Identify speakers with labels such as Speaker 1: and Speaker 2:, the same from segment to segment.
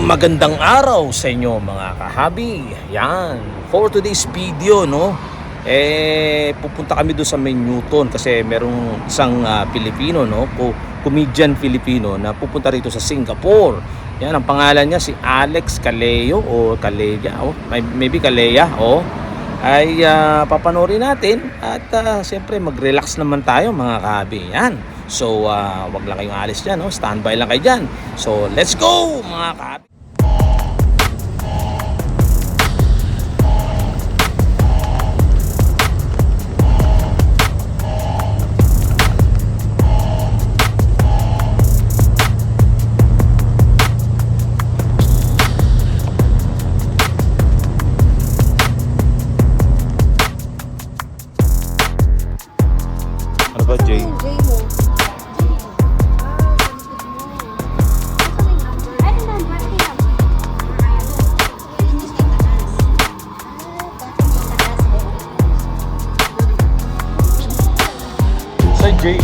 Speaker 1: Magandang araw sa inyo mga kahabi. Yan, for today's video, no, pupunta kami doon sa May Newton kasi merong isang Pilipino, no, comedian Filipino na pupunta rito sa Singapore. Yan, ang pangalan niya si Alex Caleo o Calea, maybe Calea, ay papanoorin natin at siyempre mag-relax naman tayo mga kahabi. Yan. So, wag lang kayong alis dyan, no? Standby lang kayo dyan. So, let's go mga kahabi! Ano ba, Jay? Jay.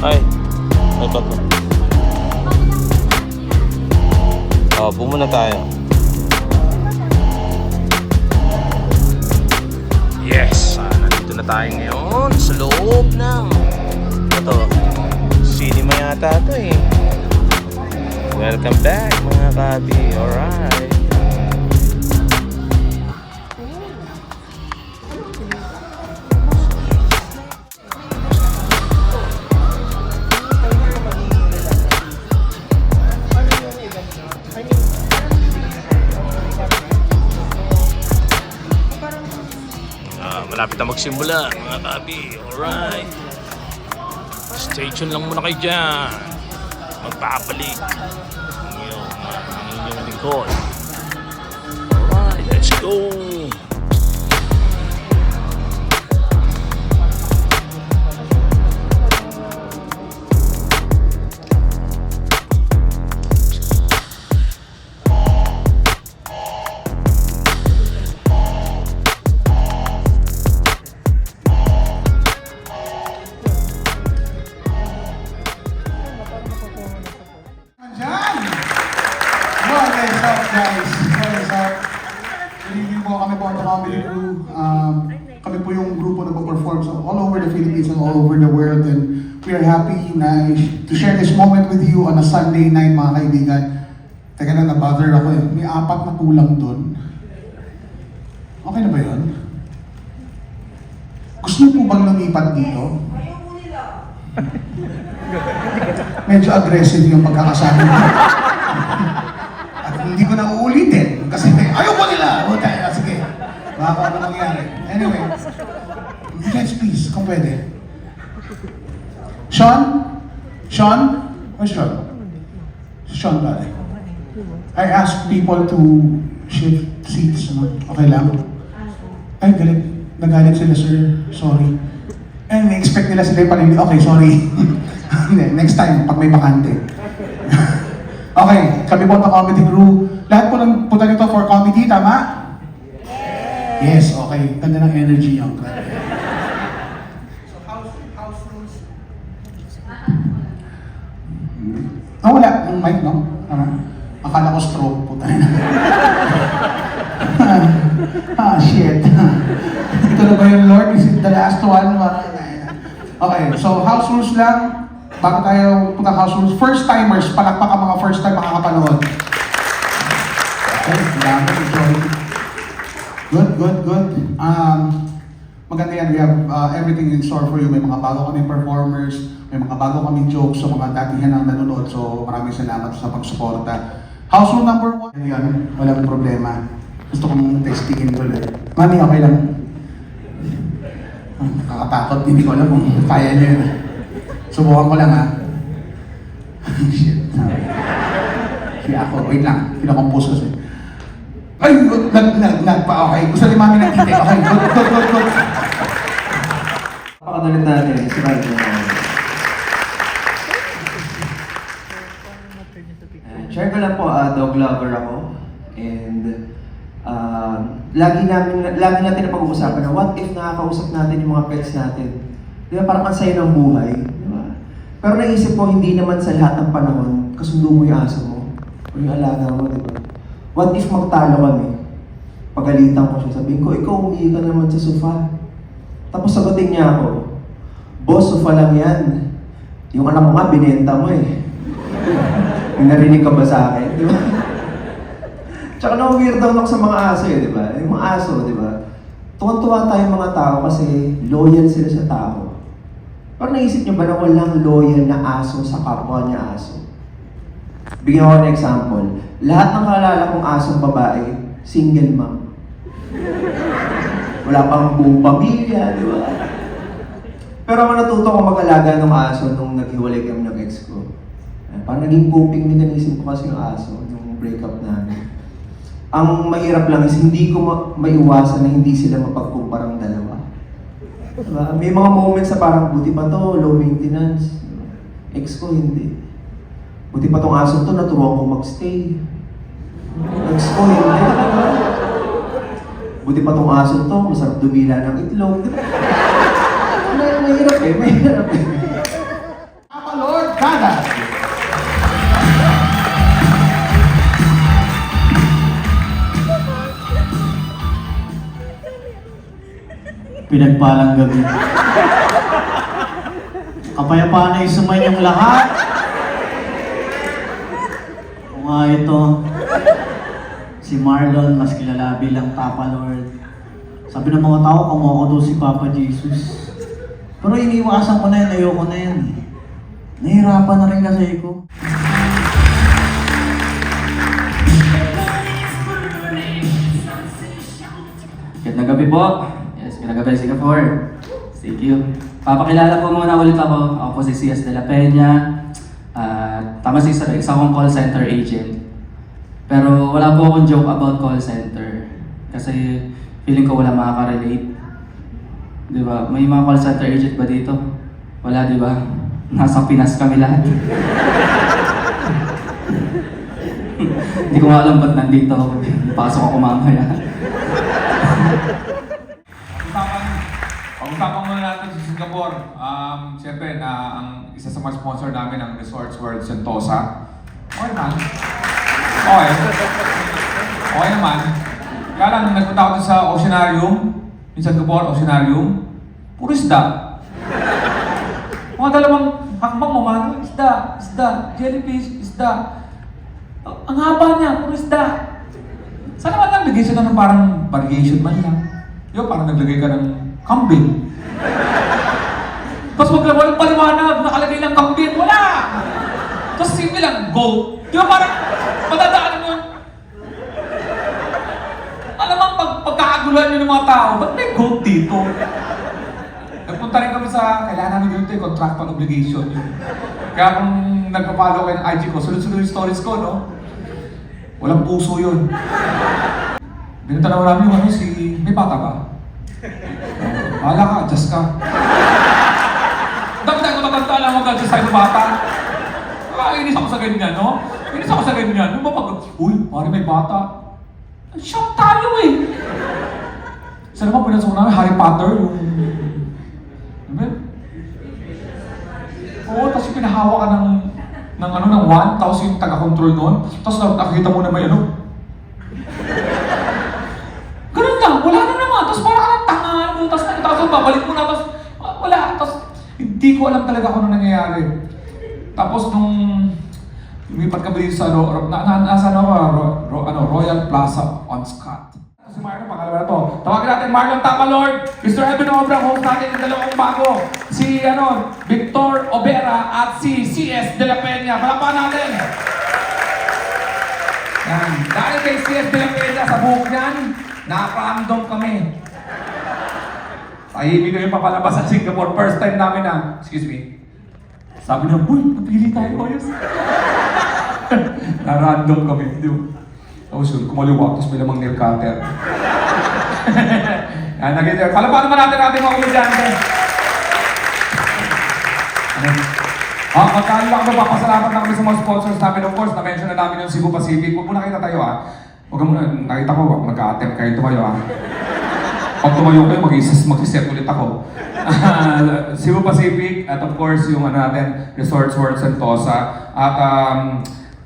Speaker 1: Ay, ito po. Pumuna tayo. Yes, nandito na tayo ngayon sa loob ng ito, cinema yata ito eh. Welcome back mga kabi. Alright. Malapit na magsimula mga kabi. Alright, stay tuned lang muna kayo dyan. Magpapalik ang inyong lingkod. Alright, let's go.
Speaker 2: Guys, what is up? Good evening po, kami po ang The Comedy Crew. Kami po yung grupo na perform sa all over the Philippines and all over the world, and we are happy na to share this moment with you on a Sunday night mga kaibigan. Teka na, na-bother ako eh. May 4 na kulang doon. Okay na ba yun? Gusto niyo po bang lumipat dito? Medyo aggressive yung pagkakasabi niyo. Hindi ko na uulitin kasi ayoko nila. Sige, baka ano mangyari. Anyway, guys, please, kung pwede. Sean? Where's Sean? Sean pala. I asked people to shift seats. No? Okay lang? Ay, galit. Nagalit sila, sir. Sorry. And na-expect nila sila yung palimit. Okay, sorry. Next time, pag may bakante. Okay, kami po ang Comedy Crew. Lahat po ng punta nito for comedy, tama? Yes, okay. Ganda ng energy yung So, house rules? Wala. Yung mic, no? Akala ko stroke po tayo. Shit. Ito na ba yung Lord? Is it the last one? Okay, so house rules lang. Bago tayo punta house rules, first timers, palakpak ang mga first time makakapanood. Okay, dami, enjoy. Good. Maganda yan, we have everything in store for you. May mga bago kami performers, may mga bago kami jokes sa mga datihan ang nanonood. So maraming salamat sa pagsuporta. House rule number 1. Yan, walang problema. Gusto kong testingin ulit. Mami, okay lang. Nakakatakot, hindi ko alam kung kaya niya yun. Subukan ko lang ha. Shit. Kaya ako, wait lang. Kinakompose kasi. Ay, okay. Gusto ni mami ng titi. Okay, good.
Speaker 3: Pakadalit natin, si Ryan. Share ko lang po, dog lover ako. And lagi natin na pag-uusapan na what if nakakausap natin yung mga pets natin. Di ba, parang ang saya ng buhay. Di ba? Pero naisip ko, hindi naman sa lahat ng panahon kasundo mo yung aso mo. O yung alaga mo, di ba? What if magtalo kami? Pagalitan ko siya, sabihin ko, ikaw umihi ka naman sa sofa. Tapos sagutin niya ako, boss, sofa lang yan. Yung anak mo nga, binenta mo eh. May narinig ka ba sa akin? Di ba? Tsaka na-weird down ako sa mga aso eh, di ba? Yung mga aso, di ba? Tuwan-tuwa tayong mga tao kasi loyal sila sa tao. Pero naisip niyo ba na walang loyal na aso sa kapwa niya aso? Bigyan ko ng example. Lahat ng kalala kong asong babae, single mom. Wala pang buong pamilya, di ba? Pero ako natuto ko mag-alaga ng aso nung naghiwalay kami ng ex ko. Parang naging coping mechanism ko kasi yung aso nung breakup namin. Ang mahirap lang is hindi ko maiwasan na hindi sila mapagkumparang dalawa. Diba? May mga moments na parang buti pa to, low maintenance. Ex ko hindi. Buti pa tong aso to, naturuan ko magstay. Ex ko hindi. Buti pa tong aso to, masarap dumila ng itlog. Mahirap eh, mahirap eh.
Speaker 2: Papa Lord Kada.
Speaker 4: Pinagpalang gabi. Kapayapaan na yung sumanyong lahat. O nga ito, si Marlon, mas kilala bilang Papa Lord. Sabi ng mga tao, kamukha daw si Papa Jesus. Pero iniwasan ko na yun, ayoko na yan. Nahihirapan na rin kasi ako.
Speaker 5: Gandang gabi po. Yes, gandang gabi Singapore. Thank you. Papakilala po muna ulit ako. Ako po si CS De La Peña. Tama si Sir, isa akong call center agent. Pero wala po akong joke about call center. Kasi feeling ko wala makaka-relate. Di ba? May mga call center agent ba dito? Wala, di ba? Nasa Pinas kami lahat. Hindi ko nga alam ba't nandito ako. Pasok ako mamaya.
Speaker 6: Pag-usapan muna natin sa Singapore. Siyempre, ang isa sa mga sponsor namin ang Resorts World Sentosa. Okay naman. Okay. Okay naman. Kaya lang, nagpunta ako sa Oceanarium, in Singapore, Oceanarium, puro isda. Mga dalawang hakbang mo, mga isda, jellyfish, isda. Ang haba niya, puro isda. Sana man lang, lagay siya ng parang variation man lang. Yo, parang naglagay ka ng kambing. Tapos walang paliwanag, nakalagay ng kambing, wala! Tapos simple lang, goat. Di ba parang matadaan yun? Alamang pagkakaguluhan yun ng mga tao, ba't may goat dito? Nagpunta rin kami sa, kailangan namin dito yung contractual obligation yun. Kaya kung nagpa-follow kayo ng IG ko, sunod-sunod yung stories ko, no? Walang puso yun. Binutanaw namin yung ano, may bata ba? Wala ka, adjust ka. Dapat tayo matanda lang mag-adjust tayo ng bata. Inis ako sa ganyan, no? Inis ako sa ganyan. Yung ba pag, uy, pare may bata. Shock tayo eh. Sana naman pinansin ko namin, Harry Potter, yung... Ano? Oo, tapos yung pinahawa ka ng wand, tapos yung taga-control nun, tapos nakikita mo na may ano. Ganun lang, wala na naman, tapos parang ka ng tanga, tapos babalik mo na, tapos wala, tapos hindi ko alam talaga kung ano nangyayari. Tapos nung lumipat kami dito sa nasa Royal Plaza on Scott. Si Marlon, pangalawa na to. Tawagin natin Marlon Tapa Lord, Mr. Eben Obra, host natin yung dalawang bago. Si Victor Obera at si CS De La Peña. Palakpakan natin. Yan. Dahil kay CS De La Peña sa buhok niyan, naka-random kami. Tahimik ko yung papalabas sa Singapore. First time namin na, excuse me. Sabi na, uy, napili tayo, ayos. Na-random kami, di ba? Tapos yun, kumaliwa, tapos may lamang nail cutter. Yan, nag-iter. Palapakan naman natin mga komedyante. Magkano lang ba, papasalamat na kami sa mga sponsors namin. Of course, na-mention na namin yung Cebu Pacific. Huwag muna kita tayo Huwag muna, nakita ko, magka-attempt kayo tumayo Pag tumayo kayo, mag-set ulit ako. Cebu Pacific, at of course, yung natin, Resorts World Sentosa. At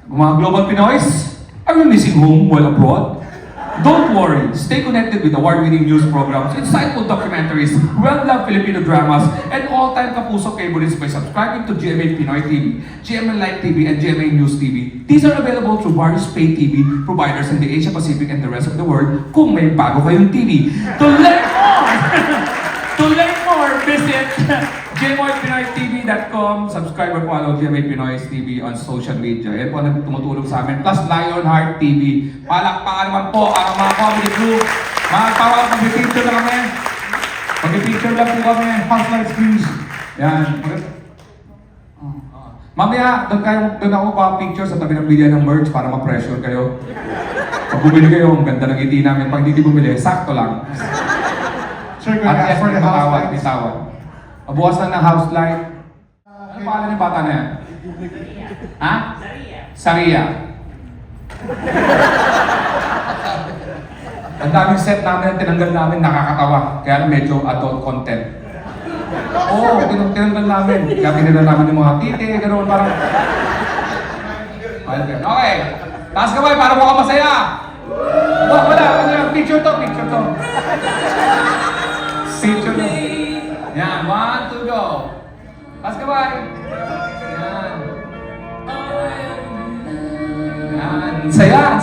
Speaker 6: Mga global Pinoys, are you missing home while abroad? Don't worry, stay connected with award-winning news programs, insightful documentaries, well-loved Filipino dramas, and all-time kapuso favorites by subscribing to GMA Pinoy TV, GMA Live TV, and GMA News TV. These are available through various pay TV providers in the Asia Pacific and the rest of the world kung may bago kayong TV. To learn more, visit gmoypinoytv.com. Subscribe or follow GMA Pinoy TV on social media. Yan po ang tumutulong sa amin. Plus Lionheart TV. Palakpakan naman po ang mga comedy crew. Mga tawag, mag-picture lang kami. Mag-picture lang po kami. House lights please. Yan. Mamaya, doon ako pa-picture sa tabi ng bilya ng merch para ma-pressure kayo. Pag bumili kayo, ang ganda ng ngiti namin. Pag hindi bumili, sakto lang.
Speaker 2: Sir, can
Speaker 6: At
Speaker 2: I ask for the house lights?
Speaker 6: Bitawad. Mabukas lang ng house light. Ano pangalan ng bata na yan? Ha? Saria. Ang daming set namin ang tinanggal namin, nakakatawa. Kaya medyo adult content. Oo, tinanggal namin. Kaya pinila namin yung mga titi, gano'n parang... Okay. Taas kamay para mukhang masaya. Wala. Picture to. Picture to. Yan, 1, 2, go. Taas kamay. Yan. Yan. Saya.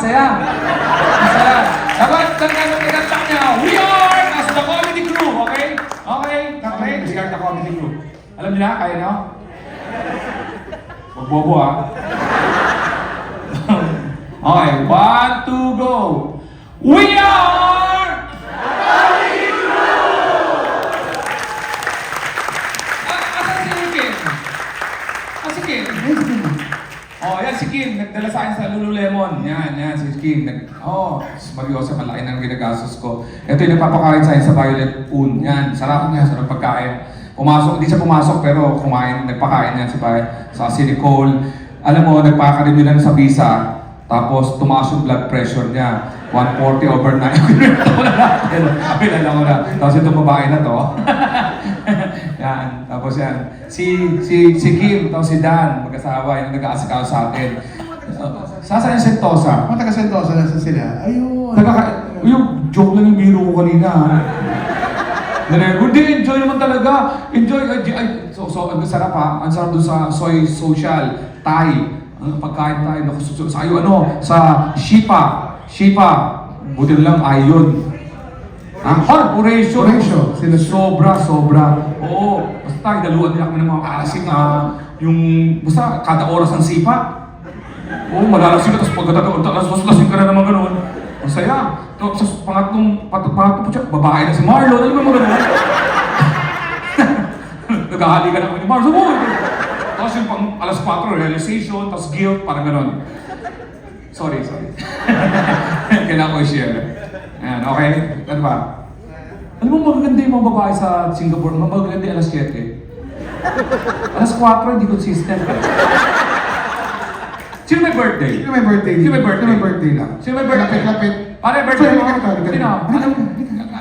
Speaker 6: Dapat tanggal mo tinatang niya. We are as the comedy crew, okay? Okay? We are the comedy crew. Alam niyo na, kaya nyo? Huwag bobo ah. Okay, 1, 2, go. We are comedy crew! Asan si Kim? Si Kim? Oh, yan si Kim. Nagdala sa akin sa Lululemon. Yan, si Kim. Seryoso, malaki na ang ginagastos ko. Ito yung nagpapakain sa akin sa Violet Poon. Yan, sarap niya sa pagkain. Hindi siya pumasok pero kumain, nagpakain yan sa si Nicole. Alam mo, nagpaka-review lang sa visa. Tapos tumaas yung blood pressure niya. 140 over 9. Pinala ko na. Tapos itong babae na to. Yan. Tapos yan. Si Kim, tapos si Dan, mag-asawa, yung nag-aasikaw sa atin. Saan yung Sentosa?
Speaker 2: Mga taga-Sentosa na sila. Ayun.
Speaker 6: Yung joke lang yung biro ko kanina. Hindi, enjoy naman talaga. Enjoy. So, ang sarap ha. Ang sarap doon sa Soy Social, Thai. Pagkain tayo, sa sa Shipa. Buti lang, Ayon. Horatio.
Speaker 2: Sila
Speaker 6: Sobra. Oo. Basta, daluan nila kami ng mga kalasing basta, kada oras ang sipa. Oo, malalasing ka, tapos pagkatapos lasing ka na naman gano'n. Masaya. Tapos pangatlong po siya, babae na si Marlon. Ano ba mga gano'n? Naghahali ka na kami ni Marlon. Tapos yung pang alas 4, realization, tapos guilt, parang gano'n. Sorry. Kailangan ko i-share. Ayan, okay? Ano ba? Alam mo, magaganda yung mga babae sa Singapore. Magaganda yung alas 7. Alas 4, hindi consistent. Sino may birthday?
Speaker 2: Sino may birthday lang.
Speaker 6: Sino may birthday?
Speaker 2: Lapit.
Speaker 6: Ano yung birthday mo?
Speaker 2: Halika.
Speaker 6: Sino?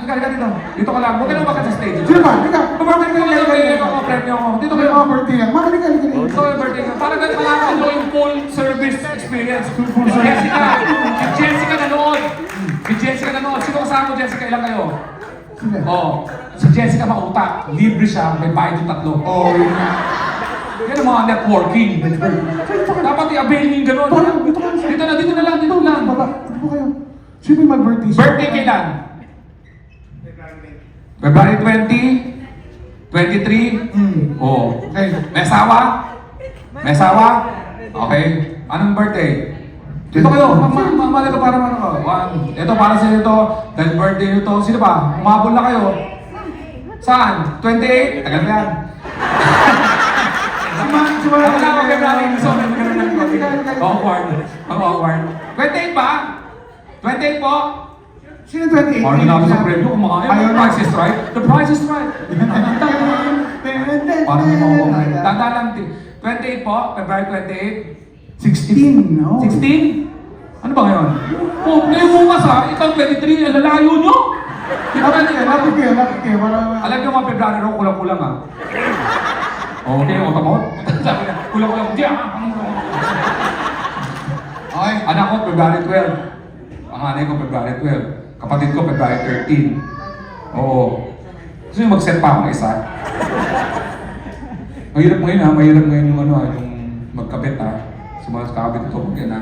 Speaker 6: Halika dito. Dito ka lang. Huwag ka na umakat sa stage.
Speaker 2: Sino ba? Halika.
Speaker 6: Pabirthday ko yung mga premyo ko. Dito kayo.
Speaker 2: Mga birthday lang. Halika.
Speaker 6: Ito yung birthday ko. Parang ganito lang ako yung full service experience. Jessica nanood. Sino kasama mo, Jessica? Ilan kayo?
Speaker 2: Sila.
Speaker 6: Si Jessica mautak. Libre siya. May bayad yung 3.
Speaker 2: Yun na.
Speaker 6: Yan ang mga networking. Dapat i-avail niyo yung gano'n. Dito na lang.
Speaker 2: Baba. Dito kayo. Sino yung mag-birthday?
Speaker 6: Birthday kailan? February 20? 23? Oo.
Speaker 2: Okay.
Speaker 6: May asawa? Okay. Anong birthday? Dito kayo. Mamali ka para ano ka. Ito para sa ito. Dahil birthday nito. Sino ba? Umabol na kayo. Saan? 28? Tagal na yan. Awkward. 28 ba? 28 po?
Speaker 2: Sino 28?
Speaker 6: Parang namin sa premyo, kumakain. The price is right. The price is right. Parang may mga tanda lang. 28 po? February 28?
Speaker 2: 16, no?
Speaker 6: 16? Ano ba ngayon? Ngayon bukas ha? Ikaw 23, lalayo nyo?
Speaker 2: Lapit kayo.
Speaker 6: Alam nyo mga February ro, kulang-kulang ha? Okay, otamot? Sabi na, kulang-kulang. Di February 12. Panganay ko, February 12. Kapatid ko, February 13. Oo. Gusto nyo mag-set pa ako ng isa? Mahirap ngayon ha, mahirap ngayon yung ano ha, yung magkabit ha. Sa mga kakabit ito, pag yan ha.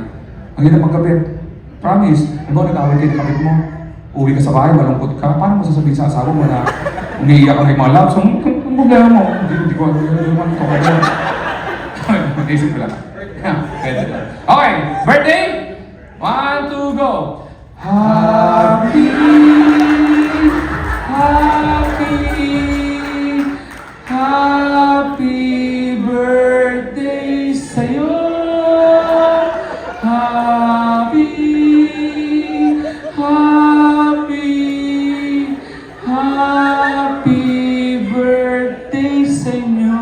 Speaker 6: Ang hirap magkabit. Promise, ano nag-away kayo ng kabit mo? Uwi ka sa bahay, malungkot ka. Paano mo sasabihin sa asawa mo na umiiyak ka ng mga loves? Ang problema mo. Hindi ko naman ito kayo. Naisip ko lang. Pwede lang. Okay, birthday! 1, 2, go! Happy birthday sa'yo. Happy birthday sa inyo.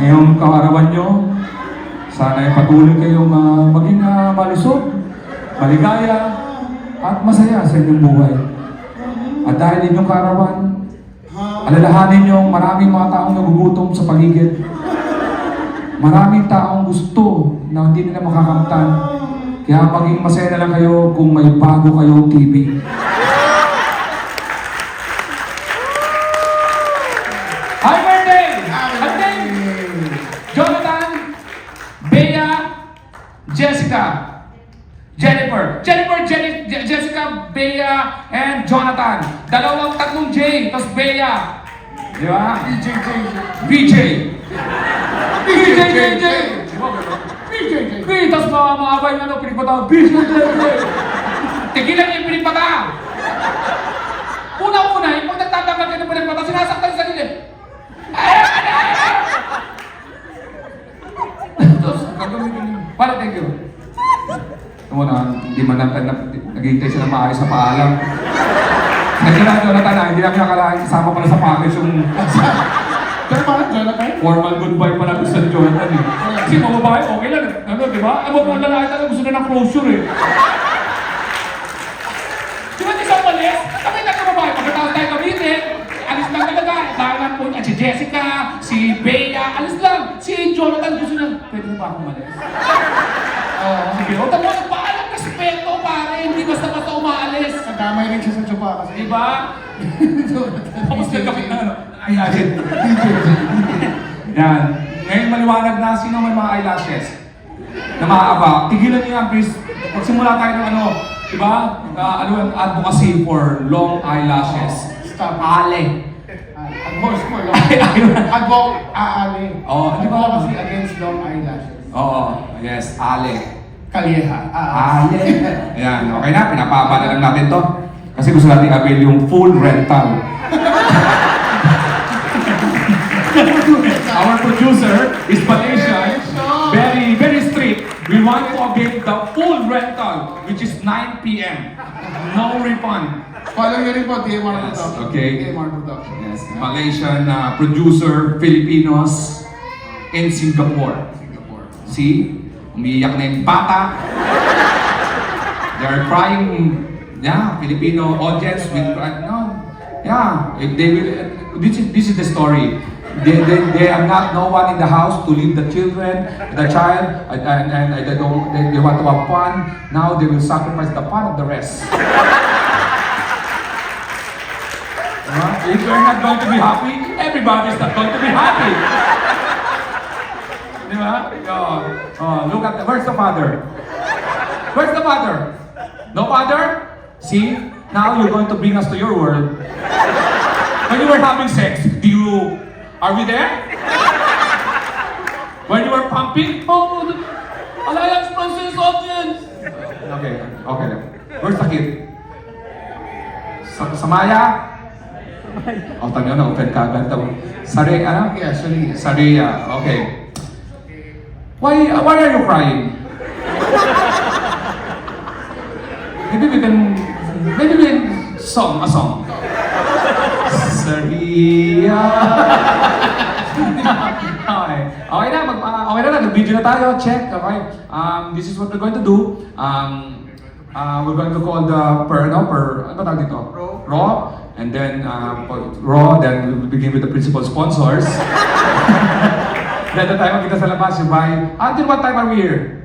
Speaker 6: Ngayong kaarawan nyo, sana ay patuloy kayong maging malusog, maligaya, at masaya sa inyong buhay. At dahil inyong kaarawan, alalahanin nyo maraming mga taong nagugutom sa paligid. Maraming taong gusto na hindi nila makakamtan. Kaya maging masaya na lang kayo kung may bago kayong TV. Happy birthday! Again! Jonathan, Bea, Jessica, Jennifer, Jessica, Bea, and Jonathan. Tatlong J, tapos Bea. Di ba? BJ. Tapos mga abay na pinipata. BJ. Tigilan niyo yung pinipata. Una-una, yung pag nagtatanggal ka ng pinipata, sinasaktan sa sarili. Tapos, para thank you. Tama na, hindi man naghihintay sila maayos sa paalam. Nagkira Jonathan na, hindi namin nakalain, kasama pala sa package yung
Speaker 2: Pero parang Jonathan?
Speaker 6: formal goodbye pala gusto ni Jonathan eh. Kasi mga babae, okay lang. Ano, di ba? Ang mga lalaki talaga gusto na ng closure eh. Di ba isang malis? Kami nagkababae, pagkatapos tayo gamitin, alis lang talaga. Dahil po si Jessica, si Bea, alis lang. Si Jonathan gusto na, pwede na ba akong malis? Sige, o tamo, nagpaalam respeto pare, hindi basta-basta umaalis.
Speaker 2: Nadamay rin siya sa tsupa kasi.
Speaker 6: Di ba? Tapos nagkapit na ano? Eyelashes. Yan. Ngayon maliwanag na sino may mga eyelashes na maaaba. Tigilan niyo yan, please. Magsimula tayo ng ano, di ba? Advocacy for long eyelashes.
Speaker 2: Stop.
Speaker 6: Ale.
Speaker 2: Advocacy for long. Aale.
Speaker 6: Oo, di ba?
Speaker 2: Advocacy against long eyelashes.
Speaker 6: Oo, yes, ale.
Speaker 2: Kalyeha.
Speaker 6: Ale. Ayan, okay na. Pinapaba na lang natin to. Kasi gusto natin avail yung full rental. Our producer is Malaysian, very strict. We want to avail the full rental, which is 9 p.m. No refund.
Speaker 2: Follow nyo rin po, DMR
Speaker 6: Yes,
Speaker 2: Production.
Speaker 6: okay.
Speaker 2: DMR Production.
Speaker 6: Yes, Malaysian producer, Filipinos in Singapore. See? Umiiyak na yung bata. They are crying. Yeah, Filipino audience will cry. No. Yeah, if they will. This is the story. They are not no one in the house to leave the children, the child, and they want to have fun. Now they will sacrifice the fun of the rest. If you're not going to be happy, everybody's not going to be happy. Di ba? Look at where's the father? Where's the father? No father? See? Now you're going to bring us to your world. When you were having sex, are we there? When you were pumping? Oh, alliance process audience. Okay. Where's the kid? Samaya? Oh, tanyo na, open ka agad. Ano?
Speaker 2: Yeah, sorry.
Speaker 6: Saria, okay. Why are you crying? Maybe we can a song. Saria. Okay na, nag-video na tayo, check, okay. This is what we're going to do. We're going to call the ano ba tawag dito? Raw. And then, then we'll begin with the principal sponsors. Then tayo magkita sa labas, yung bahay. Until what time are we here?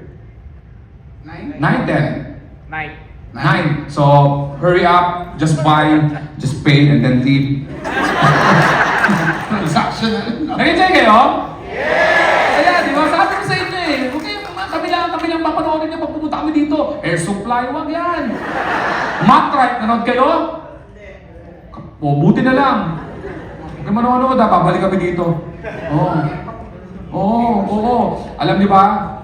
Speaker 6: 9, 10. 9. So, hurry up, just buy, just pay, and then leave.
Speaker 2: Transactional.
Speaker 6: Nag-enjoy kayo? Yes! Kaya, di ba? Sabi ko sa inyo eh. Huwag kayo, kami lang papanoorin niyo pag pumunta kami dito. Air supply, wag yan. Matrite, nanood kayo? O, buti na lang. Huwag kayo manonood ha, babalik kami dito. Oo. Alam niyo ba?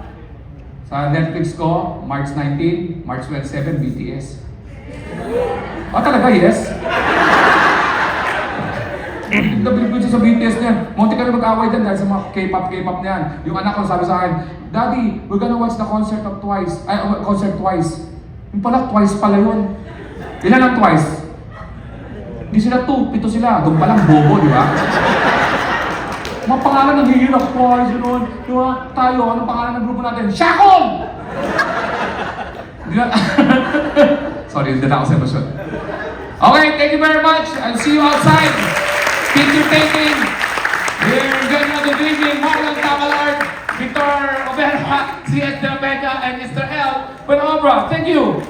Speaker 6: Sa Netflix ko, March 19, March 27, BTS. Talaga, yes? Nabilib ko siya sa BTS niya. Munti ka na mag-away din dahil sa mga K-pop na yan. Yung anak ko sabi sa akin, Daddy, we're gonna watch the concert twice. Yung pala, twice pala yun. Ilan ang twice? Hindi sila 2, 7 sila. Doon palang bobo, di ba? Mga pangalan ng hirap, twice, yun. Di ba? Tayo, anong pangalan ng grupo natin? Shakon! Hindi na... Sorry, hindi na ako sa emosyon. Okay, thank you very much. I'll see you outside. Picture taking. We're going to do evening. Marlon Tamalard, Victor Obera, CS De La Peña, and Mr. L. Buenobra. Thank you.